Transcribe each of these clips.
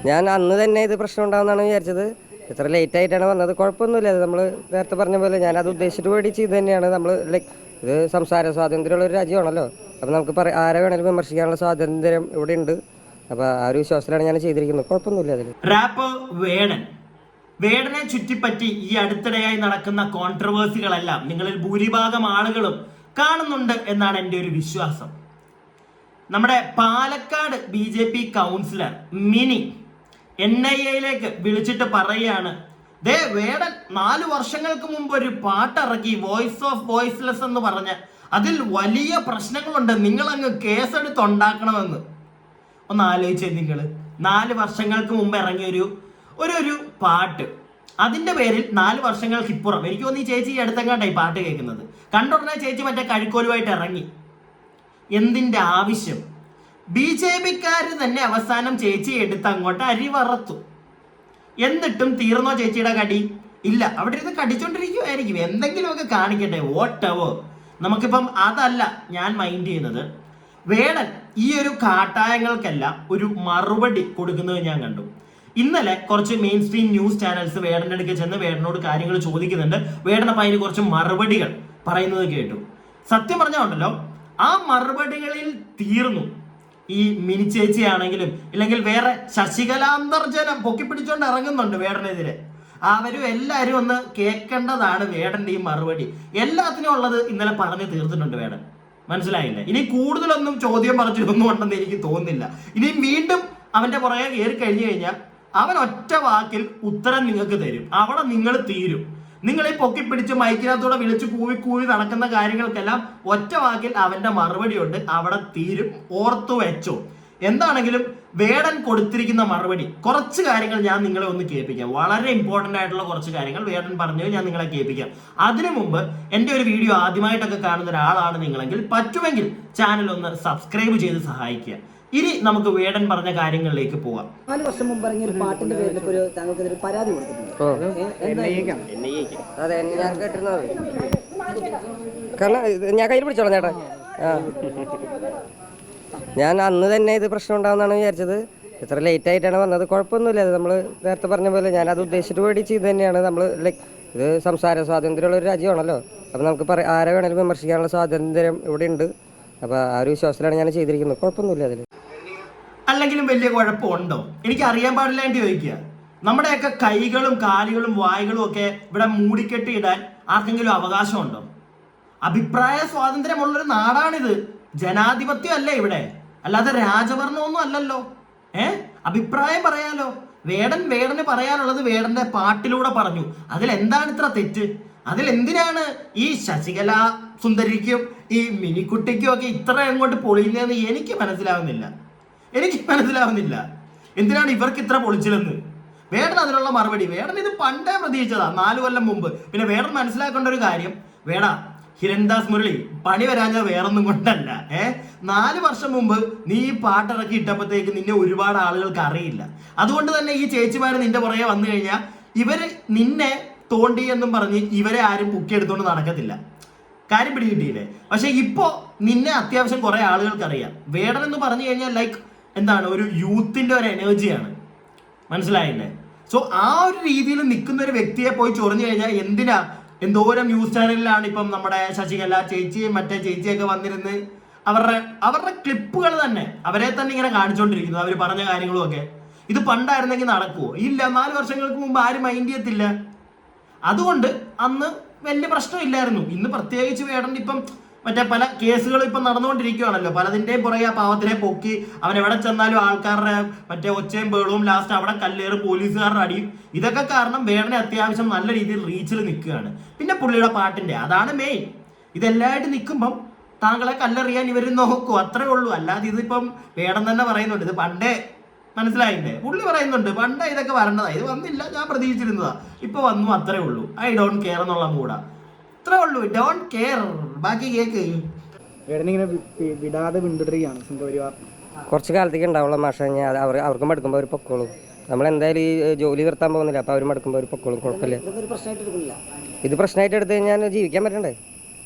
ഞാൻ അന്ന് തന്നെ ഇത് പ്രശ്നം ഉണ്ടാകുമെന്നാണ് വിചാരിച്ചത്. ഇത്ര ലേറ്റ് ആയിട്ടാണ് വന്നത്. കുഴപ്പമൊന്നുമില്ല. അത് നമ്മൾ നേരത്തെ പറഞ്ഞ പോലെ ഞാനത് ഉദ്ദേശിച്ചിട്ട് മേടിച്ച് ഇത് തന്നെയാണ്. നമ്മൾ ലൈക്ക് ഇത് സംസാര സ്വാതന്ത്ര്യമുള്ള ഒരു രാജ്യമാണല്ലോ. അപ്പോൾ നമുക്ക് ആരെ വേണമെങ്കിലും വിമർശിക്കാനുള്ള സ്വാതന്ത്ര്യം ഇവിടെ ഉണ്ട്. അപ്പോൾ ആ ഒരു വിശ്വാസത്തിലാണ് ഞാൻ ചെയ്തിരിക്കുന്നത്. കുഴപ്പമൊന്നുമില്ല അതിൽ. റാപ്പർ വേടനെ ചുറ്റിപ്പറ്റി ഈ അടുത്തിടെയായി നടക്കുന്ന കോൺട്രവേഴ്സികളെല്ലാം നിങ്ങളിൽ ഭൂരിഭാഗം ആളുകളും കാണുന്നുണ്ട് എന്നാണ് എൻ്റെ ഒരു വിശ്വാസം. നമ്മുടെ Palakkad BJP councillor mini NIA വിളിച്ചിട്ട് പറയുകയാണ്, ദേ വേടൻ 4 വർഷങ്ങൾക്ക് മുമ്പ് ഒരു പാട്ടിറക്കി, വോയിസ് ഓഫ് വോയിസ്ലെസ് എന്ന് പറഞ്ഞ് അതിൽ വലിയ പ്രശ്നങ്ങളുണ്ട്, നിങ്ങൾ അങ്ങ് കേസെടുത്തുണ്ടാക്കണമെന്ന്. ഒന്ന് ആലോചിച്ചേ നിങ്ങൾ. 4 വർഷങ്ങൾക്ക് മുമ്പ് ഇറങ്ങിയ ഒരു പാട്ട്, അതിന്റെ പേരിൽ 4 വർഷങ്ങൾക്ക് ഇപ്പുറം എനിക്ക് തോന്നി ചേച്ചി ഈ അടുത്തെങ്ങാണ്ടായി പാട്ട് കേൾക്കുന്നത്. കണ്ടുടനെ ചേച്ചി മറ്റേ കഴിക്കോലുമായിട്ട് ഇറങ്ങി. എന്തിന്റെ ആവശ്യം? BJPക്കാര് തന്നെ അവസാനം ചേച്ചി എടുത്ത് അങ്ങോട്ട് അരി വറത്തു. എന്നിട്ടും തീർന്നോ ചേച്ചിയുടെ കടി? ഇല്ല, അവിടെ ഇരുന്ന് കടിച്ചോണ്ടിരിക്കുമായിരിക്കും, എന്തെങ്കിലുമൊക്കെ കാണിക്കട്ടെ, വോട്ടവോ. നമുക്കിപ്പം അതല്ല ഞാൻ മൈൻഡ് ചെയ്യുന്നത്. വേടൻ ഈ ഒരു കാട്ടായങ്ങൾക്കെല്ലാം ഒരു മറുപടി കൊടുക്കുന്നത് ഞാൻ കണ്ടു. ഇന്നലെ കുറച്ച് മെയിൻ സ്ട്രീം ന്യൂസ് ചാനൽസ് വേടൻ്റെ അടുക്ക് ചെന്ന് വേടനോട് കാര്യങ്ങൾ ചോദിക്കുന്നുണ്ട്. വേടനപ്പം അതിന് കുറച്ച് മറുപടികൾ പറയുന്നത് കേട്ടു. സത്യം പറഞ്ഞുണ്ടല്ലോ, ആ മറുപടികളിൽ തീർന്നു. ഈ മിനി ചേച്ചി ആണെങ്കിലും ഇല്ലെങ്കിൽ വേറെ ശശികലാന്തർജനം പൊക്കിപ്പിടിച്ചോണ്ട് ഇറങ്ങുന്നുണ്ട് വേടനെതിരെ. അവരും എല്ലാവരും ഒന്ന് കേൾക്കേണ്ടതാണ് വേടന്റെ ഈ മറുപടി. എല്ലാത്തിനും ഉള്ളത് ഇന്നലെ പറഞ്ഞു തീർത്തിട്ടുണ്ട് വേടൻ. മനസ്സിലായില്ലേ? ഇനി കൂടുതലൊന്നും ചോദ്യം പറഞ്ഞിട്ടൊന്നും ഉണ്ടെന്ന് എനിക്ക് തോന്നുന്നില്ല. ഇനി വീണ്ടും അവന്റെ പുറകെ കയറി കഴിഞ്ഞു കഴിഞ്ഞാൽ അവൻ ഒറ്റ വാക്കിൽ ഉത്തരം നിങ്ങൾക്ക് തരും. അവിടെ നിങ്ങൾ തീരും. നിങ്ങൾ ഈ പൊക്കിപ്പിടിച്ച് മൈക്കിനകത്തൂടെ വിളിച്ച് കൂവി നടക്കുന്ന കാര്യങ്ങൾക്കെല്ലാം ഒറ്റ വാക്കിൽ അവന്റെ മറുപടി ഉണ്ട്, അവിടെ തീരും. ഓർത്തു വെച്ചോ. എന്താണെങ്കിലും വേടൻ കൊടുത്തിരിക്കുന്ന മറുപടി, കുറച്ച് കാര്യങ്ങൾ ഞാൻ നിങ്ങളെ ഒന്ന് കേൾപ്പിക്കാം. വളരെ ഇമ്പോർട്ടന്റ് ആയിട്ടുള്ള കുറച്ച് കാര്യങ്ങൾ വേടൻ പറഞ്ഞത് ഞാൻ നിങ്ങളെ കേൾപ്പിക്കാം. അതിനു മുമ്പ് എൻ്റെ ഒരു വീഡിയോ ആദ്യമായിട്ടൊക്കെ കാണുന്ന ഒരാളാണ് നിങ്ങളെങ്കിൽ പറ്റുമെങ്കിൽ ചാനൽ ഒന്ന് സബ്സ്ക്രൈബ് ചെയ്ത് സഹായിക്കുക. ഇനി നമുക്ക് വേടൻ പറഞ്ഞ കാര്യങ്ങളിലേക്ക് പോവാം. 4 വർഷം മുമ്പ് ഇറങ്ങിയ ഒരു പാട്ടിന്റെ പേരിൽ ഒരു താങ്കൾക്കെതിരെ പരാതി കൊടുത്തിട്ടുണ്ട്. അതെ, ഞാൻ കേട്ടിരുന്നത്. കാരണം ഞാൻ കയ്യിൽ പിടിച്ചോളാം ചേട്ടാ. ഞാൻ അന്ന് തന്നെ ഇത് പ്രശ്നം ഉണ്ടാകുമെന്നാണ് വിചാരിച്ചത്. ഇത്ര ലേറ്റ് ആയിട്ടാണ് വന്നത്. കുഴപ്പമൊന്നുമില്ല. അത് നമ്മൾ നേരത്തെ പറഞ്ഞ പോലെ ഞാനത് ഉദ്ദേശിച്ചിട്ട് മേടിച്ച് ഇത് തന്നെയാണ്. നമ്മൾ ലൈക്ക് ഇത് സംസാര സ്വാതന്ത്ര്യമുള്ള ഒരു രാജ്യമാണല്ലോ. അപ്പോൾ നമുക്ക് ആരെ വേണമെങ്കിലും വിമർശിക്കാനുള്ള സ്വാതന്ത്ര്യം ഇവിടെ ഉണ്ട്. അപ്പോൾ ആ ഒരു വിശ്വാസത്തിലാണ് ഞാൻ ചെയ്തിരിക്കുന്നത്. കുഴപ്പമൊന്നുമില്ല അതിൽ. അല്ലെങ്കിലും വലിയ കുഴപ്പമുണ്ടോ? എനിക്ക് അറിയാൻ പാടില്ലാണ്ട് ചോദിക്കുക. നമ്മുടെയൊക്കെ കൈകളും കാലുകളും വായുകളും ഒക്കെ ഇവിടെ മൂടിക്കെട്ടി ഇടാൻ ആർക്കെങ്കിലും അവകാശമുണ്ടോ? അഭിപ്രായ സ്വാതന്ത്ര്യമുള്ളൊരു നാടാണിത്. ജനാധിപത്യം അല്ലേ ഇവിടെ, അല്ലാതെ രാജഭരണമൊന്നും അല്ലല്ലോ. അഭിപ്രായം പറയാലോ. വേടന് പറയാനുള്ളത് വേടന്റെ പാട്ടിലൂടെ പറഞ്ഞു. അതിലെന്താണ് ഇത്ര തെറ്റ്? അതിലെന്തിനാണ് ഈ ശശികല സുന്ദരിക്കും ഈ മിനിക്കുട്ടിക്കും ഒക്കെ ഇത്ര അങ്ങോട്ട് പൊളിയുന്നതെന്ന് എനിക്ക് മനസ്സിലാവുന്നില്ല. എന്തിനാണ് ഇവർക്ക് ഇത്ര പൊളിച്ചില്ലെന്ന്? വേടൻ അതിനുള്ള മറുപടി, വേടൻ ഇത് പണ്ടേ പ്രതീക്ഷിച്ചതാ, 4 കൊല്ലം മുമ്പ്. പിന്നെ വേടൻ മനസ്സിലാക്കേണ്ട ഒരു കാര്യം, വേടാ ഹിരൺദാസ് മുരളി പണി വരാഞ്ഞത് വേറൊന്നും കൊണ്ടല്ല. 4 വർഷം മുമ്പ് നീ ഈ പാട്ടിറക്കി ഇട്ടപ്പോഴത്തേക്ക് നിന്നെ ഒരുപാട് ആളുകൾക്ക് അറിയില്ല. അതുകൊണ്ട് തന്നെ ഈ ചേച്ചിമാര് നിന്റെ പുറകെ വന്നു കഴിഞ്ഞാൽ ഇവര് നിന്നെ തോണ്ടി എന്നും പറഞ്ഞ് ഇവരെ ആരും പൊക്കിയെടുത്തോണ്ട് നടക്കത്തില്ല. കാര്യം പിടികിട്ടിയില്ലേ? പക്ഷെ ഇപ്പോ നിന്നെ അത്യാവശ്യം കുറെ ആളുകൾക്ക് അറിയാം. വേടൻ എന്ന് പറഞ്ഞു കഴിഞ്ഞാൽ ലൈക്ക് എന്താണ്, ഒരു യൂത്തിന്റെ ഒരു എനർജിയാണ്. മനസ്സിലായില്ലേ? സോ ആ ഒരു രീതിയിൽ നിൽക്കുന്ന ഒരു വ്യക്തിയെ പോയി ചൊറിഞ്ഞു കഴിഞ്ഞാൽ എന്തിനാ? എന്തോരം ന്യൂസ് ചാനലിലാണ് ഇപ്പം നമ്മുടെ ശശികല ചേച്ചിയും മറ്റേ ചേച്ചിയൊക്കെ വന്നിരുന്ന് അവരുടെ ക്ലിപ്പുകൾ തന്നെ അവരെ തന്നെ ഇങ്ങനെ കാണിച്ചുകൊണ്ടിരിക്കുന്നു, അവർ പറഞ്ഞ കാര്യങ്ങളും ഒക്കെ. ഇത് പണ്ടായിരുന്നെങ്കിൽ നടക്കുവോ? ഇല്ല. 4 വർഷങ്ങൾക്ക് മുമ്പ് ആരും മൈൻഡ് ചെയ്യത്തില്ല. അതുകൊണ്ട് അന്ന് വലിയ പ്രശ്നമില്ലായിരുന്നു. ഇന്ന് പ്രത്യേകിച്ച് വേടൻ ഇപ്പം മറ്റേ പല കേസുകൾ ഇപ്പം നടന്നുകൊണ്ടിരിക്കുകയാണല്ലോ. പലതിൻ്റെയും പുറകെ ആ പാവത്തിനെ പൊക്കി അവൻ എവിടെ ചെന്നാലും ആൾക്കാരുടെ മറ്റേ ഒച്ചയും ബേളവും, ലാസ്റ്റ് അവിടെ കല്ലേറും, പോലീസുകാരുടെ അടിയും. ഇതൊക്കെ കാരണം വേടനെ അത്യാവശ്യം നല്ല രീതിയിൽ റീച്ചിൽ നിൽക്കുകയാണ്. പിന്നെ പുള്ളിയുടെ പാട്ടിന്റെ അതാണ് മെയിൻ. ഇതെല്ലാമായിട്ട് നിൽക്കുമ്പം താങ്കളെ കല്ലെറിയാൻ ഇവർ നോക്കും, അത്രേ ഉള്ളൂ. അല്ലാതെ ഇതിപ്പം വേടൻ തന്നെ പറയുന്നുണ്ട് ഇത് പണ്ടേ, മനസ്സിലായില്ലേ? പുള്ളി പറയുന്നുണ്ട് പണ്ടേ ഇതൊക്കെ വരേണ്ടതാ, ഇത് വന്നില്ല, ഞാൻ പ്രതീക്ഷിച്ചിരുന്നതാ, ഇപ്പൊ വന്നു, അത്രേ ഉള്ളൂ. ഐ ഡോണ്ട് കെയർ എന്നുള്ള മൂടാ, അത്രേ ഉള്ളൂ. Don't care. ബാക്കി കേക്ക് വേടനിങ്ങനെ വിടാതെ പിന്തുടരുകയാണ് സംഘപരിവാർ. കുറച്ച് കാലത്തേക്ക് ഉണ്ടാവുള്ള മാഷ. ഞാൻ അവർക്കും മടുക്കുമ്പോൾ അവർ പൊക്കോളും. നമ്മളെന്തായാലും ഈ ജോലി നിർത്താൻ പോകുന്നില്ല. അപ്പോൾ അവർ മടുക്കുമ്പോൾ അവർ പൊക്കോളും. കുഴപ്പമില്ല. ഇത് പ്രശ്നമായിട്ട് എടുത്ത് കഴിഞ്ഞാൽ ജീവിക്കാൻ പറ്റണ്ടേ?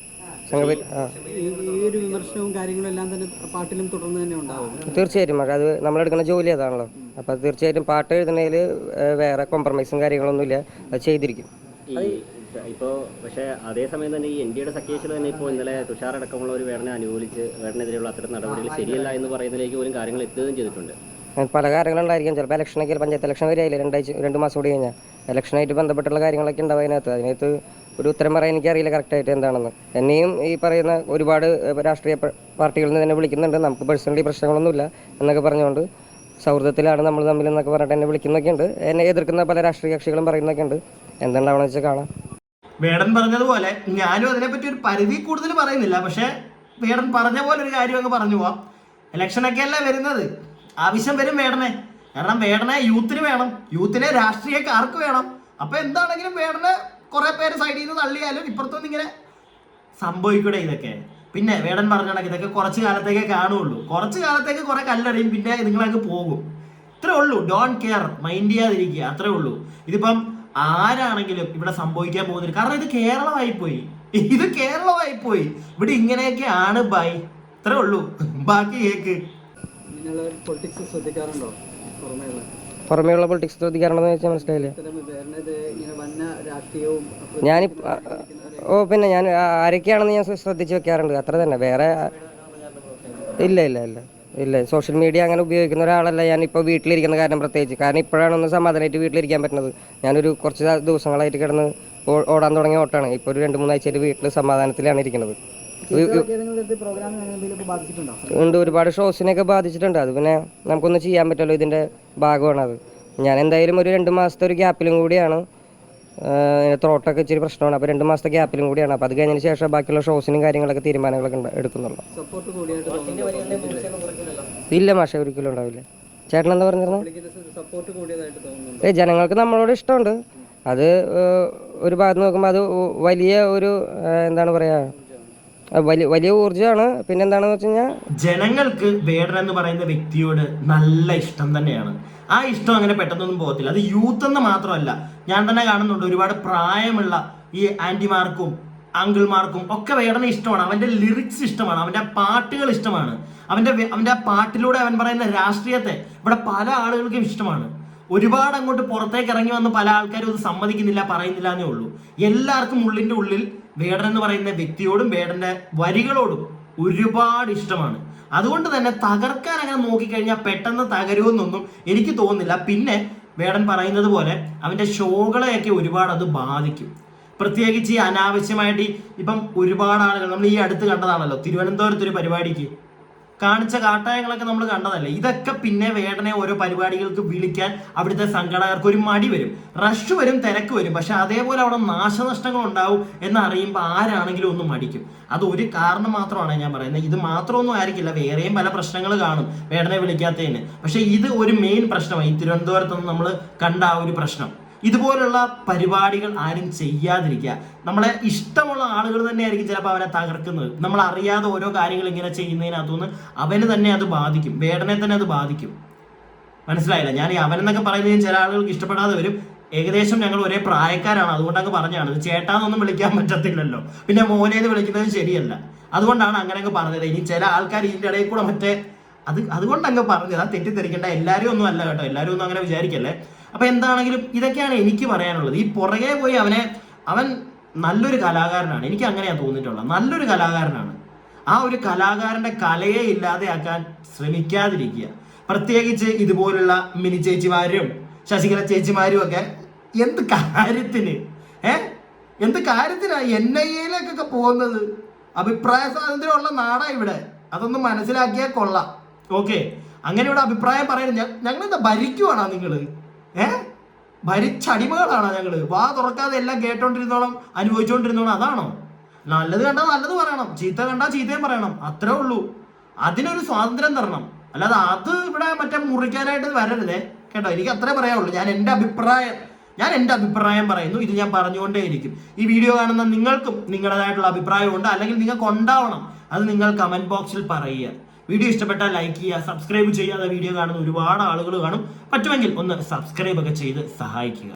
ഈ ഒരു വിമർശനവും കാര്യങ്ങളും എല്ലാം തന്നെ പാട്ടിലും തുടർന്ന് തന്നെ ഉണ്ടാവും. തീർച്ചയായിട്ടും. അത് നമ്മളെടുക്കുന്ന ജോലി അതാണല്ലോ. അപ്പോൾ അത് തീർച്ചയായിട്ടും പാട്ട് എഴുതുന്നതിൽ വേറെ കോംപ്രമൈസും കാര്യങ്ങളൊന്നുമില്ല, അത് ചെയ്തിരിക്കും. ഇപ്പോൾ പക്ഷേ അതേസമയം തന്നെ ഈ NDAയുടെ സഖ്യകക്ഷികൾ തന്നെ ഇപ്പോൾ ഇന്നലെ തുഷാർ അടക്കമുള്ള ഒരു വേടനെ അനുകൂലിച്ച് വേടനെതിരെയുള്ള അത്തരം നടപടികൾ ശരിയല്ല എന്ന് പറയുന്നതിലേക്ക് പോലും കാര്യങ്ങൾ എത്തുകയും ചെയ്തിട്ടുണ്ട്. പല കാര്യങ്ങളുണ്ടായിരിക്കും. ചിലപ്പോൾ ഇലക്ഷനൊക്കെ പഞ്ചായത്ത് ഇലക്ഷൻ വരെയായില്ലേ, 2 മാസം കൂടി കഴിഞ്ഞാൽ ഇലക്ഷനായിട്ട് ബന്ധപ്പെട്ടുള്ള കാര്യങ്ങളൊക്കെ ഉണ്ടാവും. അതിനകത്ത് ഒരു ഉത്തരം പറയാൻ എനിക്കറിയില്ല കറക്റ്റായിട്ട് എന്താണെന്ന്. എന്നെയും ഈ പറയുന്ന ഒരുപാട് രാഷ്ട്രീയ പാർട്ടികളിൽ നിന്ന് തന്നെ വിളിക്കുന്നുണ്ട്. നമുക്ക് പേഴ്സണലി പ്രശ്നങ്ങളൊന്നുമില്ല എന്നൊക്കെ പറഞ്ഞുകൊണ്ട് സൗഹൃദത്തിലാണ് നമ്മൾ തമ്മിൽ എന്നൊക്കെ പറഞ്ഞിട്ട് എന്നെ വിളിക്കുന്നൊക്കെ ഉണ്ട്. എന്നെ എതിർക്കുന്ന പല രാഷ്ട്രീയ കക്ഷികളും പറയുന്നൊക്കെ ഉണ്ട്. എന്തുണ്ടാവണമെന്ന് വെച്ചാൽ കാണാം. വേടൻ പറഞ്ഞതുപോലെ ഞാനും അതിനെപ്പറ്റി ഒരു പരിധി കൂടുതൽ പറയുന്നില്ല. പക്ഷേ വേടൻ പറഞ്ഞ പോലെ ഒരു കാര്യം അങ്ങ് പറഞ്ഞു പോവാം. ഇലക്ഷനൊക്കെ അല്ലേ വരുന്നത്, ആവശ്യം വരും വേടനെ. കാരണം വേടനെ യൂത്തിന് വേണം, യൂത്തിനെ രാഷ്ട്രീയക്കാർക്ക് വേണം. അപ്പൊ എന്താണെങ്കിലും വേടനെ കുറെ പേര് സൈഡിൽ നിന്ന് തള്ളിയാലും ഇപ്പുറത്തൊന്നും ഇങ്ങനെ സംഭവിക്കൂടെ ഇതൊക്കെ. പിന്നെ വേടൻ പറഞ്ഞാൽ ഇതൊക്കെ കുറച്ച് കാലത്തേക്കേ കാണുള്ളൂ. കുറച്ച് കാലത്തേക്ക് കുറെ കല്ലറിയും, പിന്നെ നിങ്ങളങ്ങ് പോകും. ഇത്രേ ഉള്ളൂ. ഡോണ്ട് കെയർ, മൈൻഡ് ചെയ്യാതിരിക്കുക, അത്രേ ഉള്ളൂ. ഇതിപ്പം ആരാണെങ്കിലും ഇവിടെ സംഭവിക്കാൻ പോകുന്നില്ല. കാരണം ഇത് കേരളമായിപ്പോയി, ഇത് കേരളമായിപ്പോയി. ഇവിടെ ഇങ്ങനെയൊക്കെ ആണ് ബൈ, ഇത്രേ ഉള്ളൂ. ബാക്കി കേക്ക്. പൊളിറ്റിക്സ് ശ്രദ്ധിക്കാറുണ്ടോ? പുറമേയുള്ള പൊളിറ്റിക്സ് ശ്രദ്ധിക്കാറുണ്ടെന്ന് വെച്ചാൽ മനസ്സിലായില്ലേ? ഞാൻ പിന്നെ ഞാൻ ആരൊക്കെയാണെന്ന് ഞാൻ ശ്രദ്ധിച്ച് വെക്കാറുണ്ട്, അത്ര തന്നെ. വേറെ ഇല്ല. സോഷ്യൽ മീഡിയ അങ്ങനെ ഉപയോഗിക്കുന്ന ഒരാളല്ല ഞാനിപ്പോൾ വീട്ടിലിരിക്കുന്ന കാരണം പ്രത്യേകിച്ച്. കാരണം ഇപ്പോഴാണ് ഒന്ന് സമാധാനമായിട്ട് വീട്ടിലിരിക്കാൻ പറ്റുന്നത്. ഞാനൊരു കുറച്ച് ദിവസങ്ങളായിട്ട് കിടന്ന് ഓടാൻ തുടങ്ങിയ ഓട്ടാണ്. ഇപ്പോൾ ഒരു 2-3 ആഴ്ചയായിട്ട് വീട്ടിൽ സമാധാനത്തിലാണ് ഇരിക്കുന്നത്. ഉണ്ട്, ഒരുപാട് ഷോസിനെയൊക്കെ ബാധിച്ചിട്ടുണ്ട്. അത് പിന്നെ നമുക്കൊന്നും ചെയ്യാൻ പറ്റുമല്ലോ, ഇതിൻ്റെ ഭാഗമാണ് അത്. ഞാൻ എന്തായാലും ഒരു 2 മാസത്തെ ഒരു ഗ്യാപ്പിലും കൂടിയാണ്. ത്രോട്ടൊക്കെ ഇച്ചിരി പ്രശ്നമാണ്. അപ്പോൾ 2 മാസത്തെ ഗ്യാപ്പിലും കൂടിയാണ്. അപ്പോൾ അത് കഴിഞ്ഞതിന് ശേഷം ബാക്കിയുള്ള ഷോസിനും കാര്യങ്ങളൊക്കെ തീരുമാനങ്ങളൊക്കെ എടുക്കുന്നുള്ളൂ. ഇല്ല മാഷെ, ഒരിക്കലും ഉണ്ടാവില്ല. ചേട്ടൻ എന്താ പറഞ്ഞിരുന്നത്? ജനങ്ങൾക്ക് നമ്മളോട് ഇഷ്ടമുണ്ട്. അത് ഒരു ഭാഗത്ത് നോക്കുമ്പോൾ അത് വലിയ ഒരു എന്താണ് പറയുക, വലിയ ഊർജ്ജമാണ്. പിന്നെ എന്താണെന്ന് വെച്ച് കഴിഞ്ഞാൽ ജനങ്ങൾക്ക് വേടൻ എന്ന് പറയുന്ന വ്യക്തിയോട് നല്ല ഇഷ്ടം തന്നെയാണ്. ആ ഇഷ്ടം അങ്ങനെ പെട്ടെന്നൊന്നും പോകത്തില്ല. അത് യൂത്ത് എന്ന് മാത്രമല്ല, ഞാൻ തന്നെ കാണുന്നുണ്ട് ഒരുപാട് പ്രായമുള്ള ഈ ആന്റിമാർക്കും അങ്കിൾമാർക്കും ഒക്കെ വേടനെ ഇഷ്ടമാണ്. അവന്റെ ലിറിക്സ് ഇഷ്ടമാണ്, അവന്റെ പാട്ടുകൾ ഇഷ്ടമാണ്, അവന്റെ പാട്ടിലൂടെ അവൻ പറയുന്ന രാഷ്ട്രീയത്തെ ഇവിടെ പല ആളുകൾക്കും ഇഷ്ടമാണ്. ഒരുപാട് അങ്ങോട്ട് പുറത്തേക്ക് ഇറങ്ങി വന്ന് പല ആൾക്കാരും അത് സമ്മതിക്കുന്നില്ല, പറയുന്നില്ല എന്നേ ഉള്ളൂ. എല്ലാവർക്കും ഉള്ളിന്റെ ഉള്ളിൽ വേടൻ എന്ന് പറയുന്ന വ്യക്തിയോടും വേടന്റെ വരികളോടും ഒരുപാട് ഇഷ്ടമാണ്. അതുകൊണ്ട് തന്നെ തകർക്കാൻ അങ്ങനെ നോക്കിക്കഴിഞ്ഞാൽ പെട്ടെന്ന് തകരുമെന്നൊന്നും എനിക്ക് തോന്നുന്നില്ല. പിന്നെ വേടൻ പറയുന്നത് പോലെ അവന്റെ ഷോകളെയൊക്കെ ഒരുപാട് അത് ബാധിക്കും. പ്രത്യേകിച്ച് ഈ അനാവശ്യമായിട്ട് ഇപ്പം ഒരുപാട് ആളുകൾ, നമ്മൾ ഈ അടുത്ത് കണ്ടതാണല്ലോ തിരുവനന്തപുരത്ത് ഒരു പരിപാടിക്ക് കാണിച്ച കാട്ടായങ്ങളൊക്കെ നമ്മൾ കണ്ടതല്ലേ. ഇതൊക്കെ പിന്നെ വേടനെ ഓരോ പരിപാടികൾക്ക് വിളിക്കാൻ അവിടുത്തെ സംഘടകർക്ക് ഒരു മടി വരും, റഷ് വരും, തിരക്ക് വരും. പക്ഷെ അതേപോലെ അവിടെ നാശനഷ്ടങ്ങൾ ഉണ്ടാവും എന്നറിയുമ്പോൾ ആരാണെങ്കിലും ഒന്ന് മടിക്കും. അത് ഒരു കാരണം മാത്രമാണ് ഞാൻ പറയുന്നത്. ഇത് മാത്രമൊന്നും ആയിരിക്കില്ല, വേറെയും പല പ്രശ്നങ്ങൾ കാണും വേടനെ വിളിക്കാത്തതിന്. പക്ഷെ ഇത് ഒരു മെയിൻ പ്രശ്നമാണ്. ഈ തിരുവനന്തപുരത്ത് നമ്മൾ കണ്ട ആ ഒരു പ്രശ്നം. ഇതുപോലുള്ള പരിപാടികൾ ആരും ചെയ്യാതിരിക്കുക. നമ്മളെ ഇഷ്ടമുള്ള ആളുകൾ തന്നെയായിരിക്കും ചിലപ്പോൾ അവനെ തകർക്കുന്നത്. നമ്മൾ അറിയാതെ ഓരോ കാര്യങ്ങൾ ഇങ്ങനെ ചെയ്യുന്നതിനകത്തുനിന്ന് അവന് തന്നെ അത് ബാധിക്കും, വേടനെ തന്നെ അത് ബാധിക്കും. മനസ്സിലായില്ല? ഞാൻ ഈ അവനെന്നൊക്കെ പറയുന്നത് ചില ആളുകൾക്ക് ഇഷ്ടപ്പെടാതെ വരും. ഏകദേശം ഞങ്ങൾ ഒരേ പ്രായക്കാരാണ്, അതുകൊണ്ട് അങ്ങ് പറഞ്ഞാണ്. ഇത് ചേട്ടാന്നൊന്നും വിളിക്കാൻ പറ്റത്തില്ലല്ലോ, പിന്നെ മോനേന്ന് വിളിക്കുന്നത് ശരിയല്ല. അതുകൊണ്ടാണ് അങ്ങനെയൊക്കെ പറഞ്ഞത്. ഇനി ചില ആൾക്കാർ ഇതിൻ്റെ ഇടയിൽ കൂടെ അതുകൊണ്ട് അങ്ങ് പറഞ്ഞത്, അത് തെറ്റിദ്ധരിക്കേണ്ട. എല്ലാവരും ഒന്നും അല്ല കേട്ടോ, എല്ലാവരും ഒന്നും അങ്ങനെ വിചാരിക്കല്ലേ. അപ്പൊ എന്താണെങ്കിലും ഇതൊക്കെയാണ് എനിക്ക് പറയാനുള്ളത്. ഈ പുറകെ പോയി അവൻ നല്ലൊരു കലാകാരനാണ്, എനിക്ക് അങ്ങനെയാ തോന്നിയിട്ടുള്ളത്. നല്ലൊരു കലാകാരനാണ്. ആ ഒരു കലാകാരന്റെ കലയെ ഇല്ലാതെയാക്കാൻ ശ്രമിക്കാതിരിക്കുക. പ്രത്യേകിച്ച് ഇതുപോലുള്ള മിനി ചേച്ചിമാരും ശശികല ചേച്ചിമാരും ഒക്കെ എന്ത് കാര്യത്തിനാ NIA-യിലേക്കൊക്കെ പോകുന്നത്? അഭിപ്രായ സ്വാതന്ത്ര്യമുള്ള നാടാ ഇവിടെ, അതൊന്നും മനസ്സിലാക്കിയാൽ കൊള്ളാം. ഓക്കെ, അങ്ങനെ ഇവിടെ അഭിപ്രായം പറയുന്നത് ഞങ്ങൾ എന്താ ഭരിക്കുവാണോ നിങ്ങള്? ഭരിച്ചടിമകളാണോ ഞങ്ങള്? വാ തുറക്കാതെ എല്ലാം കേട്ടോണ്ടിരുന്നോളം അനുഭവിച്ചോണ്ടിരുന്നോളം അതാണോ? നല്ലത് കണ്ടാൽ നല്ലത് പറയണം, ചീത്ത കണ്ടാൽ ചീത്തയും പറയണം, അത്രേ ഉള്ളൂ. അതിനൊരു സ്വാതന്ത്ര്യം തരണം. അല്ലാതെ അത് ഇവിടെ മറ്റേ മുറിക്കാനായിട്ട് വരരുതേ കേട്ടോ. എനിക്ക് അത്രേ പറയാനുള്ളൂ. ഞാൻ എൻ്റെ അഭിപ്രായം പറയുന്നു. ഇത് ഞാൻ പറഞ്ഞുകൊണ്ടേയിരിക്കും. ഈ വീഡിയോ കാണുന്ന നിങ്ങൾക്കും നിങ്ങളുടേതായിട്ടുള്ള അഭിപ്രായമുണ്ട്, അല്ലെങ്കിൽ നിങ്ങൾക്ക് ഉണ്ടാവണം. അത് നിങ്ങൾ കമന്റ് ബോക്സിൽ പറയുക. വീഡിയോ ഇഷ്ടപ്പെട്ടാൽ ലൈക്ക് ചെയ്യുക, സബ്സ്ക്രൈബ് ചെയ്യാതെ വീഡിയോ കാണുന്ന ഒരുപാട് ആളുകൾ കാണും. പറ്റുമെങ്കിൽ ഒന്ന് സബ്സ്ക്രൈബ് ഒക്കെ ചെയ്ത് സഹായിക്കുക.